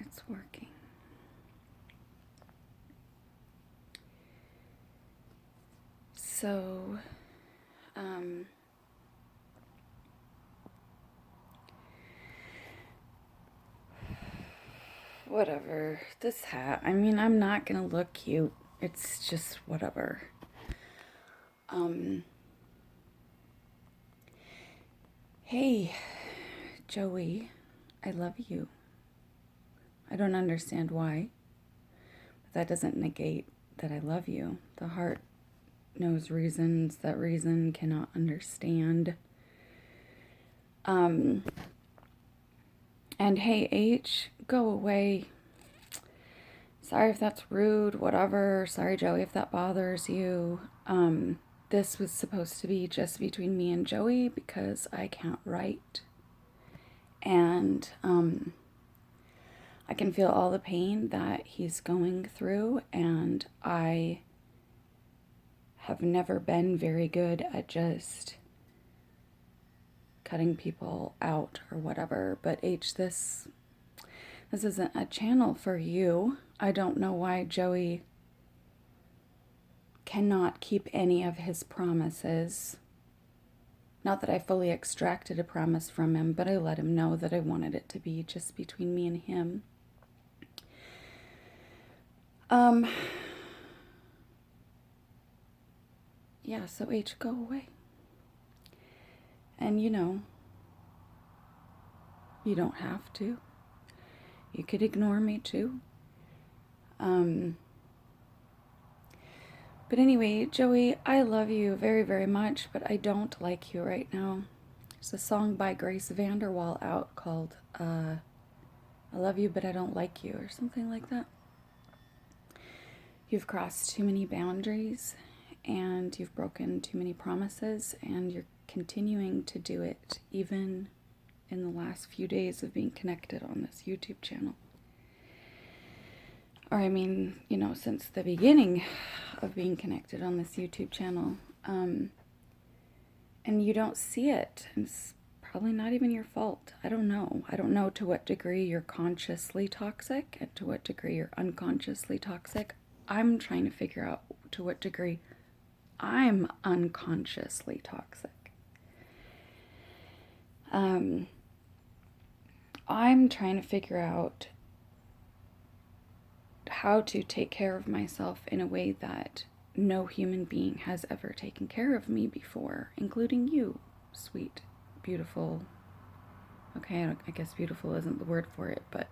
It's working. So, whatever. This hat, I mean, I'm not gonna look cute. It's just whatever. Hey, Joey, I love you. I don't understand why, but that doesn't negate that I love you. The heart knows reasons that reason cannot understand. And hey, H, go away. Sorry if that's rude, whatever. Sorry, Joey, if that bothers you. This was supposed to be just between me and Joey because I can't write. And I can feel all the pain that he's going through, and I have never been very good at just cutting people out or whatever. But H, this isn't a channel for you. I don't know why Joey cannot keep any of his promises. Not that I fully extracted a promise from him, but I let him know that I wanted it to be just between me and him. Yeah, so H, go away. And you know, you don't have to. You could ignore me too. But anyway, Joey, I love you very, very much, but I don't like you right now. There's a song by Grace Vanderwaal out called I Love You, But I Don't Like You, or something like that. You've crossed too many boundaries, and you've broken too many promises, and you're continuing to do it even in the last few days of being connected on this YouTube channel. Or I mean, you know, since the beginning of being connected on this YouTube channel. And you don't see it. And it's probably not even your fault. I don't know. I don't know to what degree you're consciously toxic and to what degree you're unconsciously toxic. I'm trying to figure out to what degree I'm unconsciously toxic. I'm trying to figure out how to take care of myself in a way that no human being has ever taken care of me before, including you, sweet, beautiful. Okay, I guess beautiful isn't the word for it, but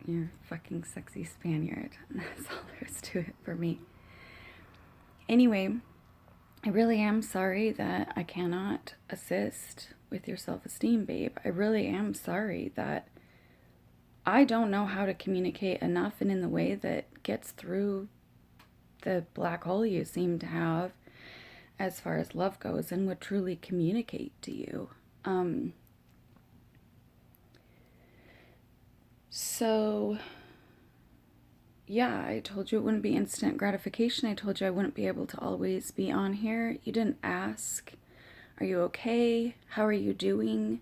you're a fucking sexy Spaniard. That's all there is to it for me. Anyway, I really am sorry that I cannot assist with your self-esteem, babe. I really am sorry that I don't know how to communicate enough and in the way that gets through the black hole you seem to have as far as love goes and would truly communicate to you. So, yeah, I told you it wouldn't be instant gratification. I told you I wouldn't be able to always be on here. You didn't ask, are you okay? How are you doing?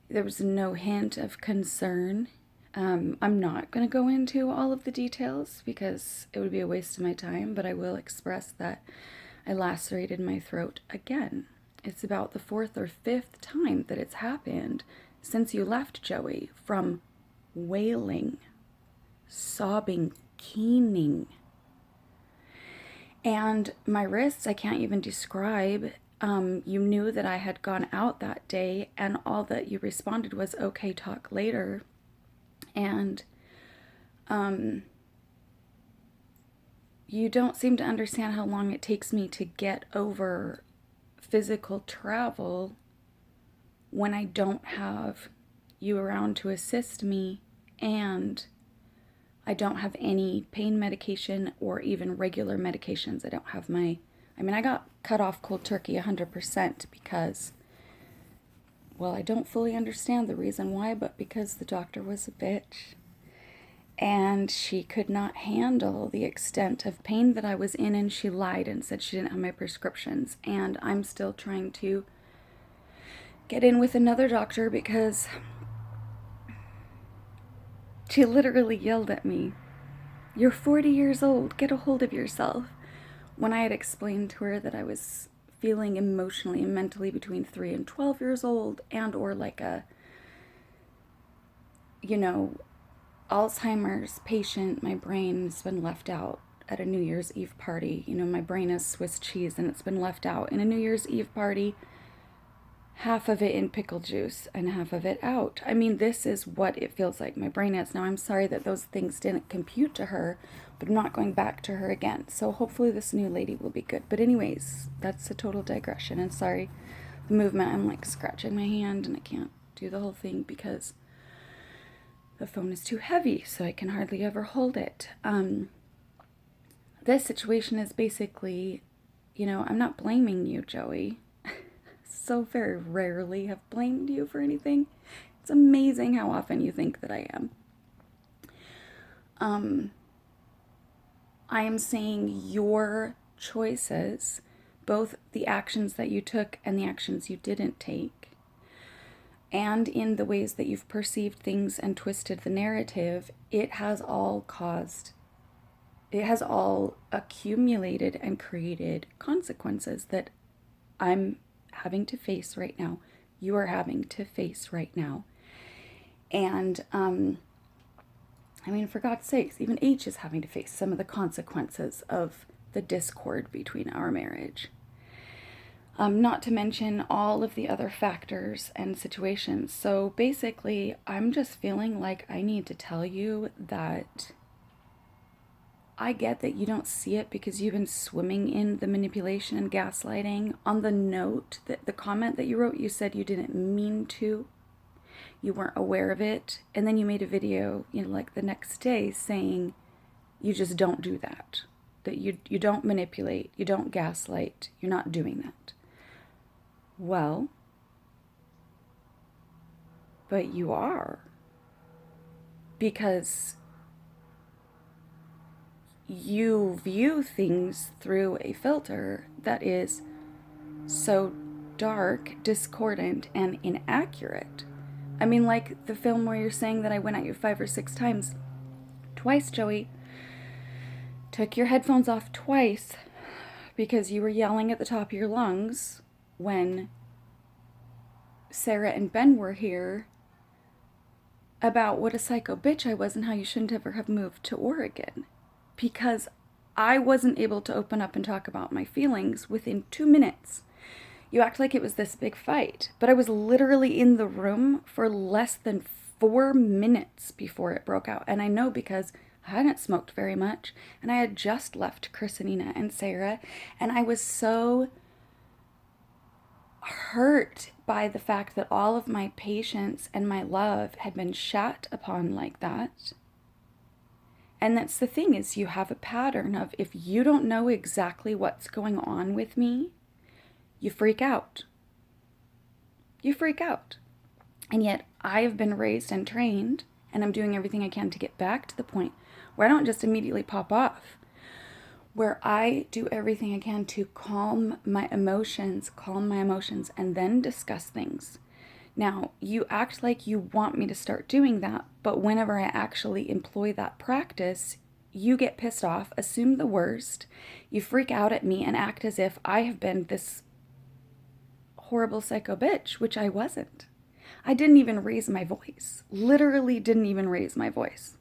There was no hint of concern. I'm not going to go into all of the details because it would be a waste of my time, but I will express that I lacerated my throat again. It's about the 4th or 5th time that it's happened since you left, Joey, from wailing, sobbing, keening. And my wrists, I can't even describe. You knew that I had gone out that day, and all that you responded was, okay, talk later. And you don't seem to understand how long it takes me to get over physical travel when I don't have you around to assist me, and I don't have any pain medication or even regular medications. I don't have I got cut off cold turkey 100% because, well, I don't fully understand the reason why, but because the doctor was a bitch. And she could not handle the extent of pain that I was in, and she lied and said she didn't have my prescriptions. And I'm still trying to get in with another doctor because She literally yelled at me, "You're 40 years old, get a hold of yourself." When I had explained to her that I was feeling emotionally and mentally between 3 and 12 years old, and or like a, Alzheimer's patient, my brain's been left out at a New Year's Eve party. My brain is Swiss cheese and it's been left out in a New Year's Eve party, half of it in pickle juice and half of it out. I mean, this is what it feels like my brain is. Now, I'm sorry that those things didn't compute to her, but I'm not going back to her again. So hopefully this new lady will be good. But anyways, that's a total digression. And sorry, the movement, I'm like scratching my hand and I can't do the whole thing because the phone is too heavy, so I can hardly ever hold it. This situation is basically, I'm not blaming you, Joey. So very rarely have blamed you for anything. It's amazing how often you think that I am. I am saying your choices, both the actions that you took and the actions you didn't take, and in the ways that you've perceived things and twisted the narrative, it has all accumulated and created consequences that I'm having to face right now. You are having to face right now. And, for God's sakes, even H is having to face some of the consequences of the discord between our marriage. Not to mention all of the other factors and situations. So basically, I'm just feeling like I need to tell you that I get that you don't see it because you've been swimming in the manipulation and gaslighting. On the note, the comment that you wrote, you said you didn't mean to. You weren't aware of it. And then you made a video, like the next day saying you just don't do that. That you don't manipulate, you don't gaslight, you're not doing that. Well, but you are. Because you view things through a filter that is so dark, discordant, and inaccurate. Like the film where you're saying that I went at you 5 or 6 times. Twice, Joey. Took your headphones off twice because you were yelling at the top of your lungs when Sarah and Ben were here about what a psycho bitch I was and how you shouldn't ever have moved to Oregon. Because I wasn't able to open up and talk about my feelings within 2 minutes. You act like it was this big fight, but I was literally in the room for less than 4 minutes before it broke out. And I know because I hadn't smoked very much, and I had just left Chris and Nina and Sarah, and I was so hurt by the fact that all of my patience and my love had been shat upon like that. And that's the thing, is you have a pattern of, if you don't know exactly what's going on with me, you freak out. You freak out. And yet I've been raised and trained, and I'm doing everything I can to get back to the point where I don't just immediately pop off, where I do everything I can to calm my emotions, and then discuss things. Now, you act like you want me to start doing that, but whenever I actually employ that practice, you get pissed off, assume the worst, you freak out at me, and act as if I have been this horrible psycho bitch, which I wasn't. I didn't even raise my voice. Literally didn't even raise my voice.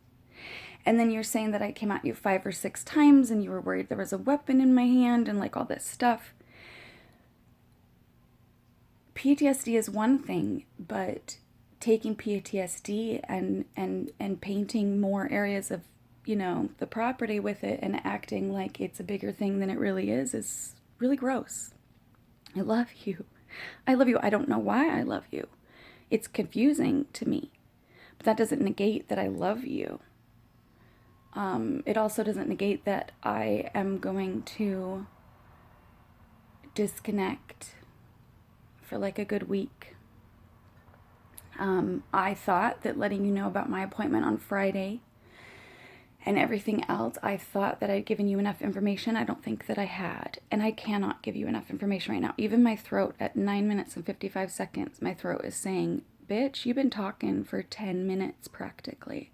And then you're saying that I came at you 5 or 6 times and you were worried there was a weapon in my hand and like all this stuff. PTSD is one thing, but taking PTSD and painting more areas of, the property with it and acting like it's a bigger thing than it really is really gross. I love you. I love you. I don't know why I love you. It's confusing to me, but that doesn't negate that I love you. It also doesn't negate that I am going to disconnect for like a good week. I thought that letting you know about my appointment on Friday and everything else, I thought that I'd given you enough information. I don't think that I had. And I cannot give you enough information right now. Even my throat at 9 minutes and 55 seconds, my throat is saying, bitch, you've been talking for 10 minutes practically.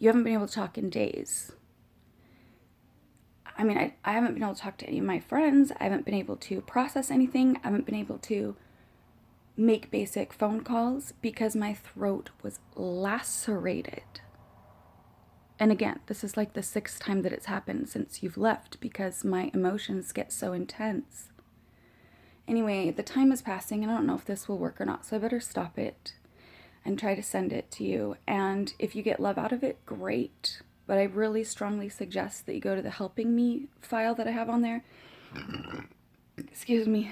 You haven't been able to talk in days. I mean, I haven't been able to talk to any of my friends. I haven't been able to process anything. I haven't been able to make basic phone calls because my throat was lacerated. And again, this is like the 6th time that it's happened since you've left because my emotions get so intense. Anyway, the time is passing and I don't know if this will work or not, so I better stop it and try to send it to you. And if you get love out of it, great. But I really strongly suggest that you go to the Helping Me file that I have on there. Excuse me.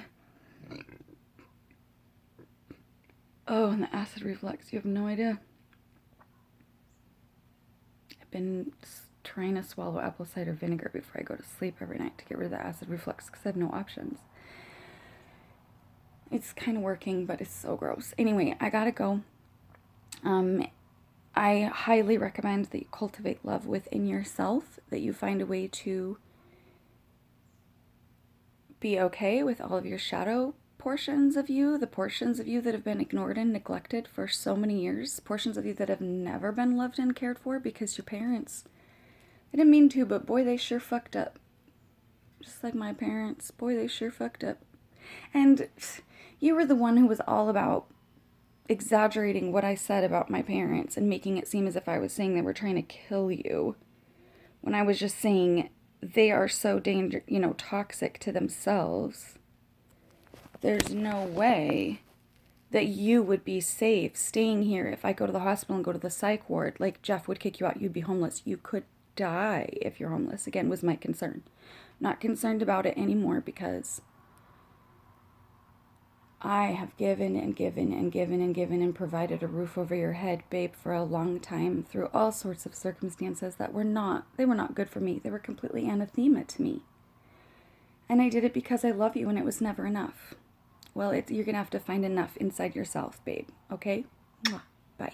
Oh, and the acid reflux. You have no idea. I've been trying to swallow apple cider vinegar before I go to sleep every night to get rid of the acid reflux because I have no options. It's kind of working, but it's so gross. Anyway, I gotta go. I highly recommend that you cultivate love within yourself, that you find a way to be okay with all of your shadow portions of you, the portions of you that have been ignored and neglected for so many years, portions of you that have never been loved and cared for because your parents, they didn't mean to, but boy, they sure fucked up. Just like my parents, boy, they sure fucked up. And you were the one who was all about exaggerating what I said about my parents and making it seem as if I was saying they were trying to kill you, when I was just saying they are so toxic to themselves. There's no way that you would be safe staying here if I go to the hospital and go to the psych ward. Like, Jeff would kick you out, you'd be homeless. You could die if you're homeless, again, was my concern. Not concerned about it anymore because I have given and given and given and given and provided a roof over your head, babe, for a long time through all sorts of circumstances that were not good for me. They were completely anathema to me. And I did it because I love you and it was never enough. Well, you're going to have to find enough inside yourself, babe. Okay? Bye.